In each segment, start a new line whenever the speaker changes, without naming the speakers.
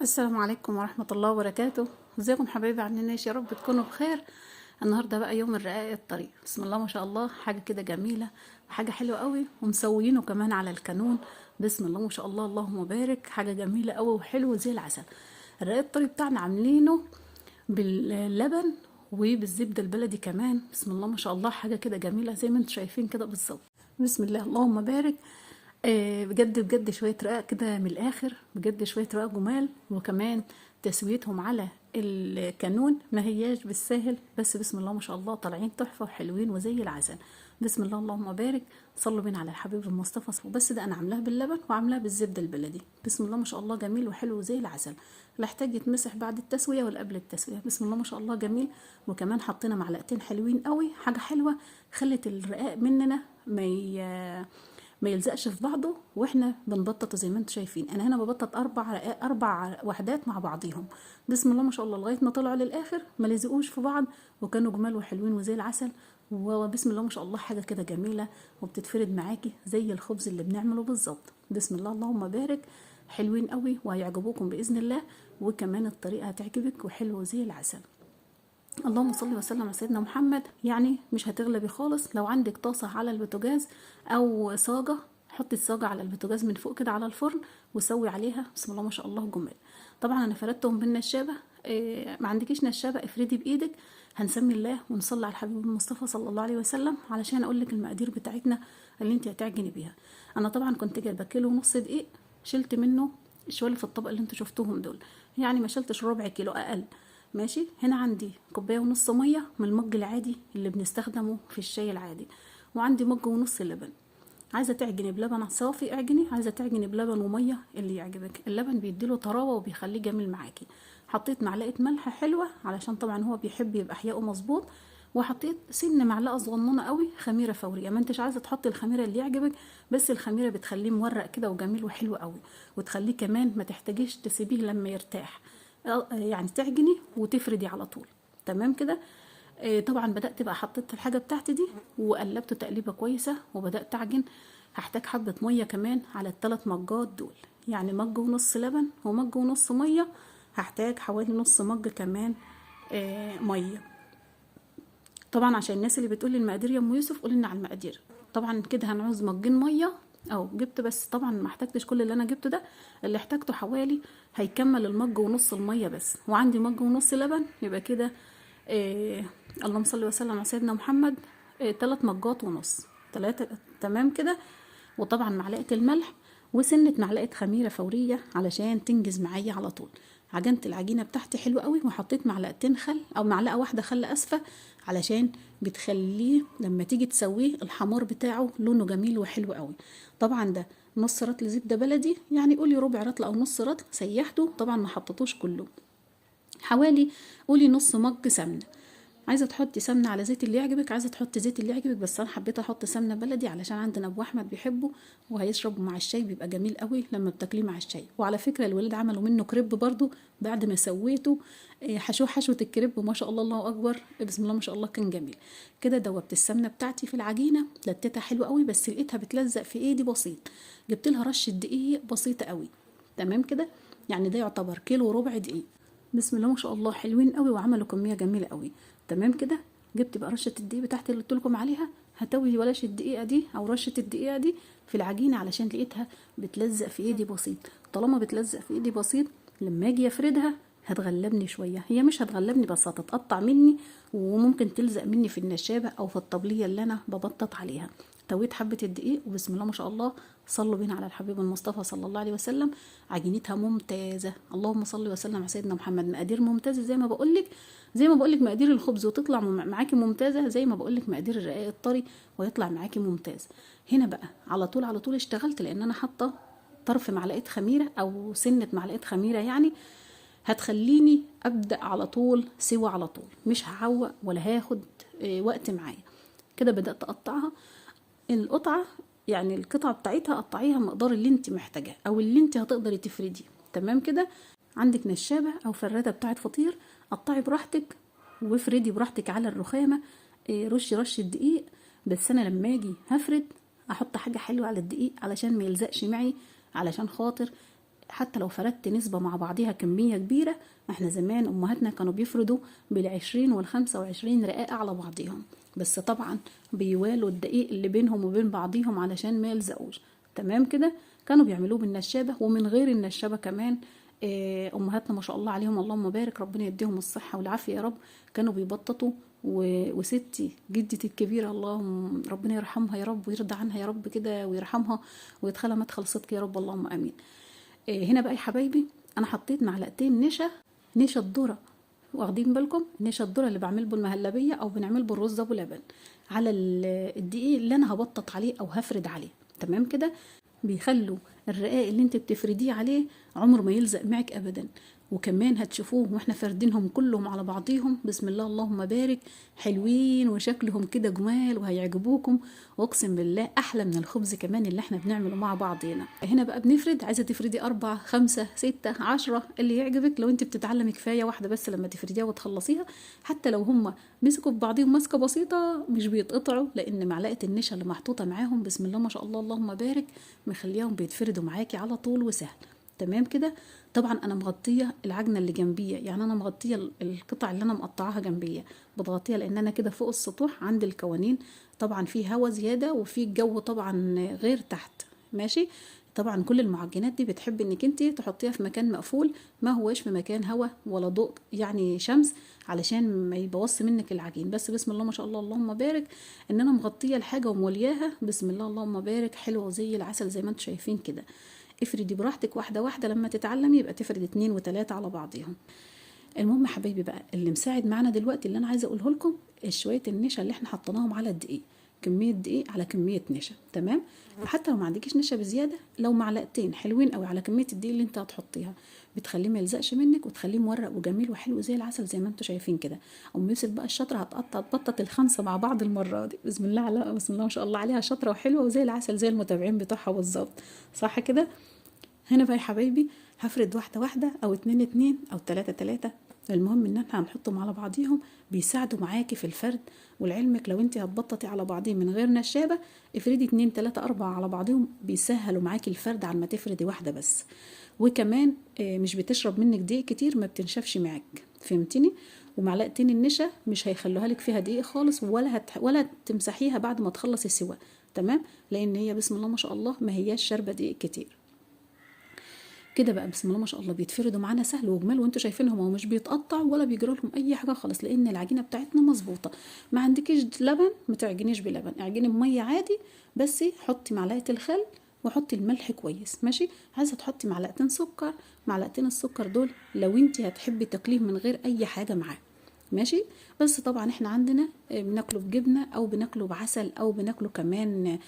السلام عليكم ورحمة الله وبركاته. ازيكم حبايبي؟ عاملين ايه؟ يا رب تكونوا بخير. النهارده بقى يوم الرقاق الطري، بسم الله ما شاء الله، حاجة كده جميلة وحاجة حلوة قوي، ومسويينه كمان على الكانون. بسم الله ما شاء الله، اللهم بارك، حاجة جميلة قوي وحلو زي العسل. الرقاق الطري بتاعنا عاملينه باللبن وبالزبدة البلدي كمان، بسم الله ما شاء الله، حاجة كده جميلة زي ما انتم شايفين كده بالظبط. بسم الله اللهم بارك. بجد بجد شوية رقاق كده من الآخر، بجد شوية رقاق جمال، وكمان تسويتهم على الكانون ما هياش بالساهل، بس بسم الله ما شاء الله طالعين تحفة وحلوين وزي العسل. بسم الله اللهم بارك. صلوا بينا على الحبيب المصطفى. وبس ده انا عاملاها باللبن وعاملاها بالزبدة البلدي، بسم الله ما شاء الله جميل وحلو زي العسل. لا احتاج يتمسح بعد التسوية ولا قبل التسوية، بسم الله ما شاء الله جميل. وكمان حطينا معلقتين حلوين قوي، حاجة حلوة خلت الرقاق مننا ما يلزقش في بعضه واحنا بنبطط. زي ما انتم شايفين انا هنا ببطط اربع وحدات مع بعضيهم، بسم الله ما شاء الله، لغايه ما طلعوا للاخر ما لزقوش في بعض، وكانوا جمال وحلوين وزي العسل. وبسم الله ما شاء الله حاجه كده جميله، وبتتفرد معاكي زي الخبز اللي بنعمله بالظبط. بسم الله اللهم بارك، حلوين قوي وهيعجبوكم باذن الله، وكمان الطريقه هتعجبك وحلوه زي العسل. اللهم صل وسلم على سيدنا محمد. يعني مش هتغلبي خالص لو عندك طاسة على البوتاجاز او صاجة، حطي الصاجة على البوتاجاز من فوق كده على الفرن وسوي عليها، بسم الله ما شاء الله جمال. طبعا انا فردتهم بالنشابة، ما عندكيش نشابة افردي بايدك. هنسمي الله ونصلي على الحبيب المصطفى صلى الله عليه وسلم علشان اقول لك المقادير بتاعتنا اللي انت هتعجني بيها. انا طبعا كنت جايبه كيلو ونص دقيق، شلت منه شويه في الطبق اللي انتوا شفتوهم دول، يعني ما شلتش ربع كيلو، اقل. ماشي. هنا عندي كوبايه ونص ميه من المج العادي اللي بنستخدمه في الشاي العادي، وعندي مج ونص لبن. عايزه تعجني بلبن صافي اعجني، عايزه تعجني بلبن وميه اللي يعجبك. اللبن بيديله طراوه وبيخليه جميل معاكي. حطيت معلقه ملح حلوه علشان طبعا هو بيحب يبقى احياؤه مظبوط، وحطيت سن معلقه صغنونه قوي خميره فوريه. ما انتش عايزه تحطي الخميره اللي يعجبك، بس الخميره بتخليه مورق كده وجميل وحلو قوي، وتخليه كمان ما تحتاجيش تسيبيه لما يرتاح. يعني تعجني وتفردي على طول. تمام كده. طبعا بدأت بقى، حطيت الحاجة بتاعتي دي وقلبت تقليبة كويسة وبدأت أعجن. هحتاج حبة مية كمان على الثلاث مجات دول، يعني مج ونص لبن ومج ونص مية. هحتاج حوالي نص مج كمان مية. طبعا عشان الناس اللي بتقولي المقادير يا ام يوسف، قولي لنا على المقادير. طبعا كده هنعوز مجين ميه، او جبت، بس طبعا ما احتاجتش كل اللي انا جبته ده، اللي احتاجته حوالي هيكمل المج ونص الميه بس، وعندي مج ونص لبن، يبقى كده إيه. اللهم صل وسلم على سيدنا محمد. 3 مجات ونص، 3. تمام كده. وطبعا معلقه الملح وسنه معلقه خميره فوريه علشان تنجز معايا على طول. عجنت العجينه بتاعتي حلوه قوي، وحطيت معلقتين خل او معلقه واحده خل اسفه، علشان بتخليه لما تيجي تسويه الحمار بتاعه لونه جميل وحلو قوي. طبعا ده نص رطل زبده بلدي، يعني قولي ربع رطل او نص رطل، سيحته طبعا ما حطيتوش كله. حوالي قولي نص مج سمنه. عايزه تحطي سمنه على زيت اللي يعجبك، عايزه تحطي زيت اللي يعجبك، بس انا حبيت احط سمنه بلدي علشان عندنا ابو احمد بيحبه وهيشربه مع الشاي، بيبقى جميل قوي لما بتاكليه مع الشاي. وعلى فكره الولاد عملوا منه كريب برضو بعد ما سويته، حشوه حشوه الكريب، ما شاء الله الله اكبر، بسم الله ما شاء الله كان جميل. كده دوبت السمنه بتاعتي في العجينه، لتتها حلوه قوي، بس لقيتها بتلزق في ايدي بسيط، جبت لها رشه دقيق بسيطه قوي. تمام كده. يعني ده يعتبر كيلو وربع دقيق، بسم الله ما شاء الله حلوين قوي وعملوا كميه جميله قوي. تمام كده. جبت بقى رشه الدقيق بتاعتي اللي قلت لكم عليها، هتوي ولاش الدقيقه دي او رشه الدقيقه دي في العجينه علشان لقيتها بتلزق في ايدي بسيط. طالما بتلزق في ايدي بسيط، لما اجي افردها هتغلبني شويه، هي مش هتغلبني بس هتتقطع مني، وممكن تلزق مني في النشابه او في الطبليه اللي انا ببطط عليها. تويت حبه الدقيق، وبسم الله ما شاء الله، صلوا بينا على الحبيب المصطفى صلى الله عليه وسلم. عجينتها ممتازه، اللهم صل وسلم على سيدنا محمد. مقادير ممتازه زي ما بقولك، زي ما بقولك مقادير الخبز وتطلع معاكي ممتازه، زي ما بقولك مقادير الرقاق الطري ويطلع معاكي ممتاز. هنا بقى على طول على طول اشتغلت، لان انا حاطه طرف معلقه خميره او سنه معلقه خميره، يعني هتخليني ابدا على طول سوا على طول، مش هعوق ولا هاخد وقت معايا. كده بدات اقطعها. القطعه يعني القطعه بتاعتها قطعيها مقدار اللي انت محتاجاه او اللي انت هتقدري تفرديه. تمام كده. عندك نشابه او فراده بتاعت فطير، قطعي براحتك وافردي براحتك على الرخامه. رشي رشه دقيق، بس انا لما اجي هفرد احط حاجه حلوه على الدقيق علشان ما يلزقش معي، علشان خاطر حتى لو فردت نسبة مع بعضها كمية كبيرة، احنا زمان امهاتنا كانوا بيفردوا بال20 وال25 رقاق على بعضهم، بس طبعا بيوالوا الدقيق اللي بينهم وبين بعضهم علشان ما يلزقوش. تمام كده. كانوا بيعملوه بالنشابة ومن غير النشابة كمان. امهاتنا ما شاء الله عليهم اللهم بارك، ربنا يديهم الصحة والعافية يا رب، كانوا بيبططوا. وستي جدتي الكبيرة اللهم ربنا يرحمها يا رب ويرضى عنها يا رب كده ويرحمها ويدخلها مدخل صدق يا رب اللهم امين. هنا بقى يا حبايبي انا حطيت معلقتين نشا الذره، واخدين بالكم؟ نشا الذره اللي بعمل بيه المهلبيه او بنعمل بيه الرز ابو لبن، على الدقيق اللي انا هبطط عليه او هفرد عليه. تمام كده. بيخلوا الرقاق اللي انت بتفرديه عليه عمر ما يلزق معك ابدا، وكمان هتشوفوه واحنا فردينهم كلهم على بعضيهم بسم الله اللهم بارك، حلوين وشكلهم كده جمال وهيعجبوكم، واقسم بالله احلى من الخبز كمان اللي احنا بنعمله مع بعضينا. هنا بقى بنفرد، عايزه تفردي 4 5 6 10 اللي يعجبك. لو انت بتتعلمي كفايه واحده بس لما تفرديها وتخلصيها، حتى لو هم مسكوا في بعضهم مسكه بسيطه مش بيتقطعوا، لان معلقه النشا اللي محطوطه معاهم بسم الله ما شاء الله اللهم بارك مخليهم بيتفردوا معاكي على طول وسهل. تمام كده. طبعا انا مغطيه العجنه اللي جنبيه، يعني انا مغطيه القطع اللي انا مقطعاها جنبيه، بتغطيها لان انا كده فوق السطوح عند الكوانين طبعا في هوا زياده وفي الجو طبعا غير تحت. ماشي. طبعا كل المعجنات دي بتحب انك انت تحطيها في مكان مقفول، ما هوش في مكان هوا ولا ضوء يعني شمس، علشان ما يبوظ منك العجين. بس بسم الله ما شاء الله اللهم بارك ان انا مغطيه الحاجه ومولياها بسم الله اللهم بارك، حلوه زي العسل زي ما انتم شايفين كده. افردي براحتك واحده واحده، لما تتعلمي يبقى تفرد 2 و3 على بعضهم. المهم حبايبي بقى اللي مساعد معانا دلوقتي اللي انا عايزه اقوله لكم، شويه النشا اللي احنا حطيناهم على الدقيق، كميه دقيق على كميه نشا. تمام. حتى لو ما عندكيش نشا بزياده، لو معلقتين حلوين قوي على كميه الدقيق اللي انت هتحطيها، بتخليه ما يلزقش منك وتخليه مورق وجميل وحلو زي العسل زي ما انتم شايفين كده. ام يوسف بقى الشاطره هتقطع تبطط ال5 مع بعض المره دي بسم الله على بسم الله ما شاء الله عليها، شاطره وحلوه وزي العسل زي المتابعين بتوعها بالظبط. صح كده. هنا بقى يا حبايبي هفرد واحدة واحدة أو 2 2 أو 3 3، المهم ان احنا هنحطهم على بعضيهم بيساعدوا معاكي في الفرد. ولعلمك لو انت هتبططي على بعضهم من غير نشابة، افردي 2 3 4 على بعضهم بيسهلوا معاكي الفرد عن ما تفردي واحدة بس. وكمان مش بتشرب منك دقيق كتير، ما بتنشفش معاك. فهمتني؟ ومعلقتين النشا مش هيخلوها لك فيها دقيق خالص، ولا تمسحيها بعد ما تخلصي السوا. تمام. لان هي بسم الله ما شاء الله ما هياش شاربه دقيق كتير كده. بقى بسم الله ما شاء الله بيتفردوا معانا سهل وجمال، وانتوا شايفينهم هو مش بيتقطع ولا بيجرى لهم اي حاجه خالص، لان العجينه بتاعتنا مظبوطه. ما عندكيش لبن ما تعجنيش بلبن، اعجني بميه عادي، بس حطي معلقه الخل وحطي الملح كويس. ماشي. عايزه تحطي معلقتين سكر، معلقتين السكر دول لو انت هتحبي تاكليه من غير اي حاجه معاه. ماشي. بس طبعا احنا عندنا بناكله بجبنه او بناكله بعسل او بناكله كمان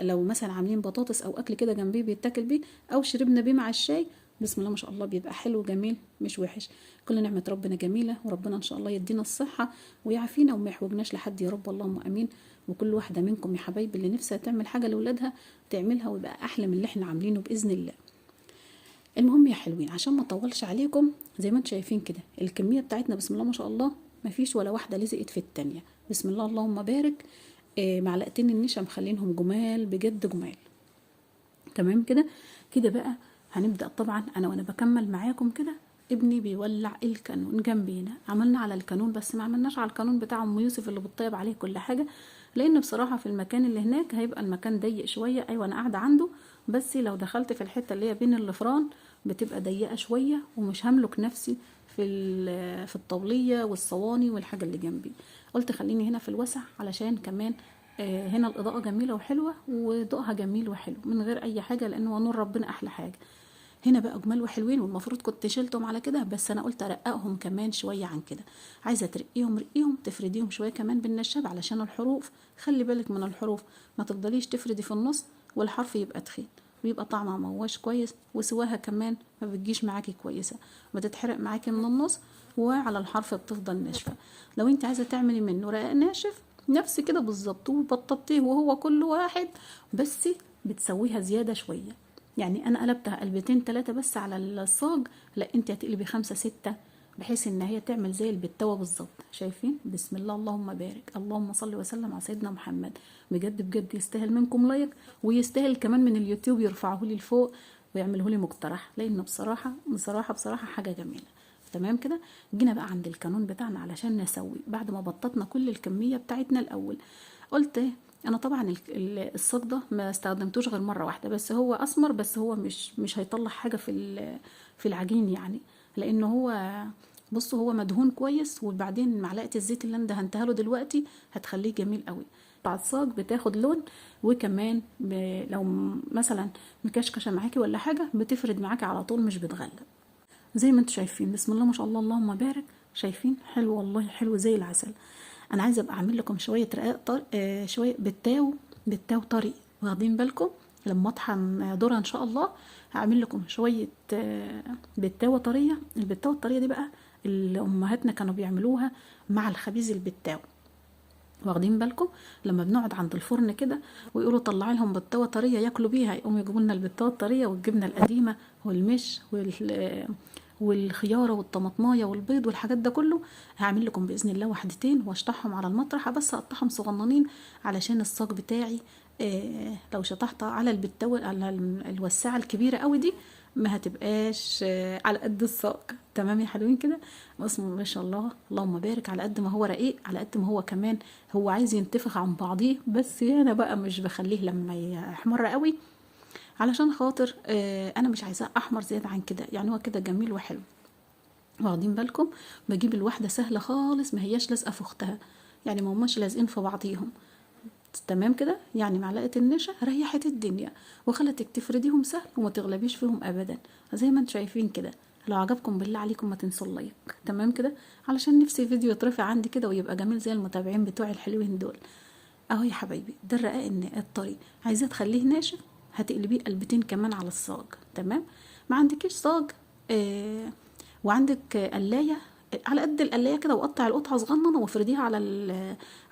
لو مثلا عاملين بطاطس او اكل كده جنبيه بيتاكل بيه، او شربنا بيه مع الشاي بسم الله ما شاء الله بيبقى حلو جميل مش وحش. كل نعمه ربنا جميله، وربنا ان شاء الله يدينا الصحه ويعافينا وما يحوجناش لحد يا رب اللهم امين. وكل واحده منكم يا حبايبي اللي نفسها تعمل حاجه لاولادها تعملها ويبقى احلى من اللي احنا عاملينه باذن الله. المهم يا حلوين عشان ما اطولش عليكم، زي ما انتم شايفين كده الكميه بتاعتنا بسم الله ما شاء الله مفيش ولا واحده لزقت في التانية بسم الله اللهم بارك. معلقتين النشا مخلينهم جمال بجد جمال. تمام كده. كده بقى هنبدا. طبعا انا وانا بكمل معاكم كده ابني بيولع الكانون جنبينا، عملنا على الكانون بس ما عملناش على الكانون بتاع ام يوسف اللي بتطيب عليه كل حاجه، لان بصراحه في المكان اللي هناك هيبقى المكان ضيق شويه. ايوه انا قاعده عنده، بس لو دخلت في الحته اللي هي بين الفران بتبقى ضيقه شويه ومش هملك نفسي في الطاوليه والصواني والحاجه اللي جنبي. قلت خليني هنا في الوسع علشان كمان هنا الاضاءه جميله وحلوه وضوءها جميل وحلو من غير اي حاجه، لانه نور ربنا احلى حاجه. هنا بقى جمال وحلوين، والمفروض كنت شلتهم على كده بس انا قلت ارققهم كمان شويه عن كده. عايزه ترقيهم رقيهم، تفرديهم شويه كمان بالنشاب علشان الحروف. خلي بالك من الحروف، ما تفضليش تفردي في النص والحرف يبقى تخين ويبقى طعمها مواش كويس، وسواها كمان ما بتجيش معاكي كويسه، بتتحرق معاكي من النص وعلى الحرف بتفضل ناشفه. لو انت عايزه تعملي منه رقاق ناشف نفس كده بالظبط وبططيه وهو كل واحد، بس بتسويها زياده شويه. يعني انا قلبتها قلبتين 3 بس على الصاج، لا انت هتقلبي 5 6 بحيث ان هي تعمل زي البتوه بالظبط. شايفين؟ بسم الله اللهم بارك، اللهم صل وسلم على سيدنا محمد. بجد بجد يستاهل منكم لايك، ويستاهل كمان من اليوتيوب يرفعه لي لفوق ويعمله لي مقترح، لانه بصراحه حاجه جميله. تمام كده. جينا بقى عند الكانون بتاعنا علشان نسوي. بعد ما بططنا كل الكميه بتاعتنا الاول، قلت ايه، انا طبعا الصاج ده ما استخدمتوش غير مره واحده بس. هو اسمر، بس هو مش هيطلع حاجه في العجين يعني، لانه هو بصوا هو مدهون كويس. وبعدين معلقه الزيت اللي انا دهنتها له دلوقتي هتخليه جميل قوي. بعد الصاج بتاخد لون، وكمان لو مثلا مكشكشه معاكي ولا حاجه بتفرد معاكي على طول، مش بتغلب. زي ما انتم شايفين بسم الله ما شاء الله اللهم بارك. شايفين حلو والله، حلو زي العسل. انا عايزه ابقى اعمل لكم شويه رقاق شويه بالتاو طري، واخدين بالكم؟ لما اطحن ذره ان شاء الله هعمل لكم شويه بالتاوه طريه. البتاوه الطريه دي بقى اللي امهاتنا كانوا بيعملوها مع الخبيز البتاو، واخدين بالكم؟ لما بنقعد عند الفرن كده ويقولوا طلعي لهم بتاوه طريه ياكلوا بيها، يقوموا يجيبوا لنا البتاوه الطريه والجبنه القديمه والمش والخياره والطماطمايه والبيض والحاجات ده كله. هعمل لكم باذن الله وحدتين واشطحهم على المطرحه، بس هقطعهم صغننين علشان الصاج بتاعي لو شطحتها على البتاوه على الوساعه الكبيره قوي دي ما هتبقاش على قد الصاج. تمام يا حلوين كده؟ بسم الله ما شاء الله اللهم بارك. على قد ما هو رقيق على قد ما هو كمان هو عايز ينتفخ عن بعضيه، بس انا بقى مش بخليه لما يحمر قوي علشان خاطر انا مش عايزاه احمر زياده عن كده، يعني هو كده جميل وحلو. واخدين بالكم؟ بجيب الواحده سهله خالص، ما هياش لازقه في اختها، يعني ما هماش لازقين في بعضيهم. تمام كده؟ يعني معلقه النشا ريحت الدنيا وخلتك تفرديهم سهل وما تغلبيش فيهم ابدا، زي ما انتم شايفين كده. لو عجبكم بالله عليكم ما تنسوا اللايك. تمام كده؟ علشان نفسي فيديو يترفع عندي كده ويبقى جميل زي المتابعين بتوعي الحلوين دول. اهو يا حبايبي ده الرقاق الطري. عايزاه تخليه ناشف هتقلبيه قلبتين كمان على الصاج. تمام؟ ما عندكيش صاج وعندك قلايه، على قد القلايه كده وقطع القطعه صغننه وافرديها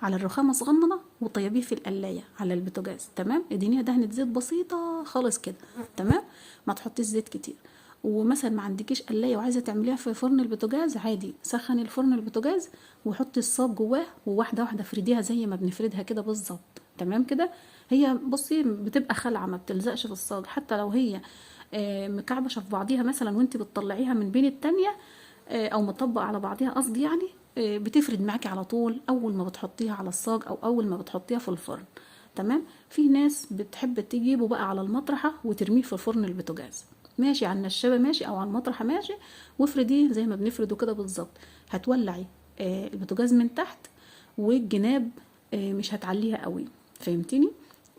على الرخامه صغننه وطيبيه في القلايه على البوتاجاز. تمام؟ ادينيها دهنه زيت بسيطه خالص كده. تمام؟ ما تحطيش زيت كتير. ومثلا ما عندكيش قلايه وعايزه تعمليها في فرن البوتاجاز، عادي سخني الفرن البوتاجاز وحطي الصاج جواه وواحده واحده افرديها زي ما بنفردها كده بالظبط. تمام كده؟ هي بصي بتبقى خلعه ما بتلزقش في الصاج، حتى لو هي مكعبشه في بعضيها مثلا وانت بتطلعيها من بين التانية او مطبق على بعضيها قصدي يعني، بتفرد معاكي على طول اول ما بتحطيها على الصاج او اول ما بتحطيها في الفرن. تمام؟ في ناس بتحب تجيبه بقى على المطرحه وترميه في فرن البوتاجاز، ماشي، على النشابه ماشي او على المطرحه ماشي، وافرديه زي ما بنفرده كده بالظبط. هتولعي البوتاجاز من تحت والجناب مش هتعليها قوي، فهمتيني؟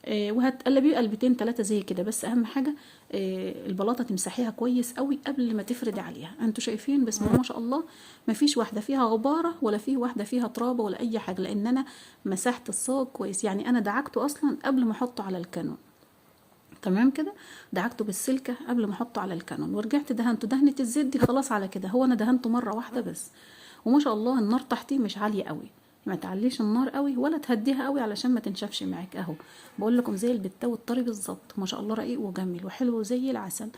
وهتقلبيه قلبتين 3 زي كده، بس اهم حاجه البلاطه تمسحيها كويس قوي قبل ما تفردي عليها. انتوا شايفين بسم الله ما شاء الله مفيش واحده فيها غباره ولا في واحده فيها ترابه ولا اي حاجه، لان انا مسحت الصاج كويس، يعني انا دعكته اصلا قبل ما احطه على الكانون. تمام كده؟ دعكته بالسلكه قبل ما احطه على الكانون ورجعت دهنته دهنه الزيت دي. خلاص على كده هو انا دهنته مره واحده بس. وما شاء الله النار تحتيه مش عاليه قوي، ما تعليش النار قوي ولا تهديها قوي علشان ما تنشفش معاك. اهو بقول لكم زي البتاو الطري بالظبط، ما شاء الله رقيق وجميل وحلو زي العسل.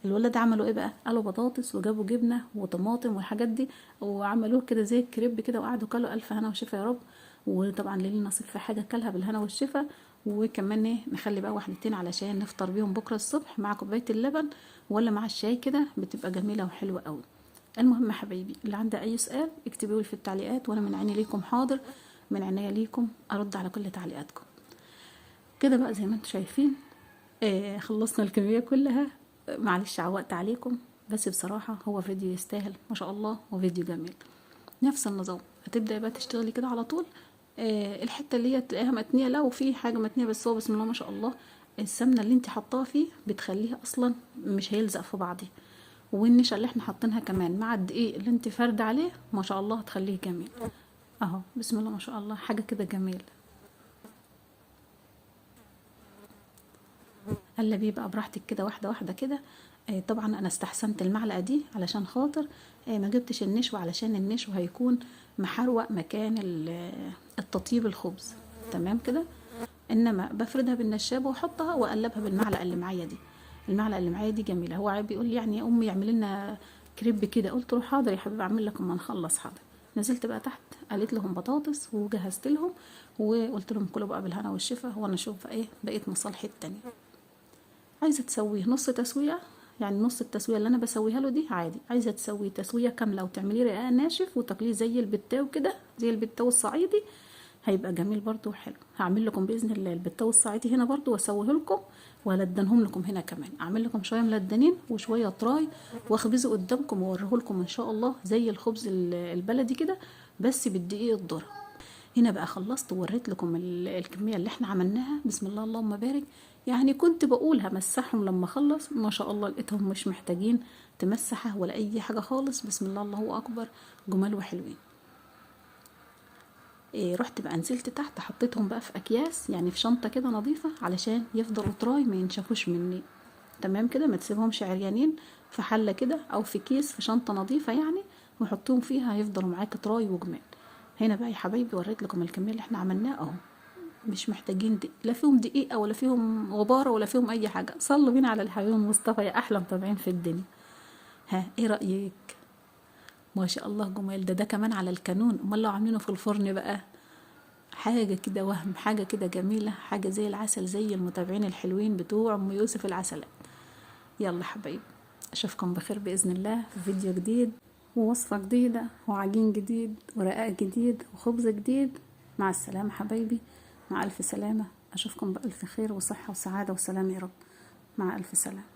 الولاد عملوا ايه بقى؟ قالوا بطاطس وجابوا جبنه وطماطم والحاجات دي وعملوه كده زي الكريب كده وقعدوا كلوا الف هنا وشفا يا رب. وطبعا ليلي نصيب في حاجه كلها بالهنا والشفا. وكمان ايه نخلي بقى واحدتين علشان نفطر بيهم بكره الصبح مع كوبايه اللبن ولا مع الشاي كده، بتبقى جميله وحلوه قوي. المهم يا حبايبي اللي عنده اي سؤال اكتبوا لي في التعليقات وانا من عيني ليكم حاضر، من عينيا ليكم ارد على كل تعليقاتكم. كده بقى زي ما انتم شايفين خلصنا الكميه كلها. معلش عوقت عليكم، بس بصراحه هو فيديو يستاهل ما شاء الله وفيديو جميل. نفس النظام هتبداي بقى تشتغلي كده على طول. الحته اللي هي تلاقيها متنيه لو في حاجه متنيه، بس هو بسم الله ما شاء الله السمنه اللي انت حطاها فيه بتخليها اصلا مش هيلزق في بعضه، والنشا اللي احنا حاطينها كمان مع الدقيق اللي انت فرد عليه ما شاء الله هتخليه جميل. اهو بسم الله ما شاء الله حاجه كده جميل. قلبيه بقى براحتك كده واحده واحده كده. طبعا انا استحسنت المعلقه دي علشان خاطر ما جبتش النشوه، علشان النشوه هيكون محروق مكان التطيب الخبز. تمام كده؟ انما بفردها بالنشابه واحطها واقلبها بالمعلقه اللي معايا دي. المعلقه اللي معايا دي جميله. هو بيقول لي يعني يا امي اعملي لنا كريب كده، قلت له حاضر يا حبيبي اعمل لك اما نخلص. حاضر. نزلت بقى تحت قالت لهم بطاطس وجهزت لهم وقلت لهم كلوا بقى بالهنا والشفا، وانا اشوف ايه بقيه مصالحي التانية. عايزه تسويه نص تسويه يعني نص التسويه اللي انا بسويها له دي عادي. عايزه تسوي تسويه كامله وتعمليه رقاق ناشف وتاكليه زي البتاو كده، زي البتاو الصعيدي، هيبقى جميل برضو وحلو. هعمل لكم باذن الله البتاو الصعيدي هنا برضو واسويه لكم والدنهم لكم هنا كمان. اعمل لكم شويه ملدنين وشويه طراي واخبزه قدامكم واوريه لكم ان شاء الله زي الخبز البلدي كده، بس بالدقيق الذره. هنا بقى خلصت ووريت لكم الكميه اللي احنا عملناها. بسم الله اللهم بارك. يعني كنت بقول همسحهم لما اخلص، ما شاء الله لقيتهم مش محتاجين تمسحه ولا اي حاجه خالص. بسم الله الله اكبر، جمال وحلوين. إيه، رحت بقى نزلت تحت حطيتهم بقى في اكياس، يعني في شنطه كده نظيفه علشان يفضلوا طراي ما ينشفوش مني. تمام كده، ما تسيبهمش عريانين. في حله كده او في كيس في شنطه نظيفه يعني، وحطهم فيها هيفضلوا معاك طراي وجمال. هنا بقى يا حبايبي وريت لكم الكميه اللي احنا عملناها اهو. مش محتاجين لا فيهم دقيقه ولا فيهم غباره ولا فيهم اي حاجه. صلوا بينا على الحبيب المصطفى يا احلى متابعين في الدنيا. ها ايه رايك؟ ما شاء الله جمال. ده كمان على الكانون، امال لو عاملينه في الفرن بقى حاجة كده وهم، حاجة كده جميلة، حاجة زي العسل، زي المتابعين الحلوين بتوع أم يوسف العسلات. يلا حبايبي، أشوفكم بخير بإذن الله في فيديو جديد ووصفة جديدة وعجين جديد ورقاق جديد وخبز جديد. مع السلامة حبايبي، مع ألف سلامة. أشوفكم بألف خير وصحة وسعادة وسلام يا رب. مع ألف سلامة.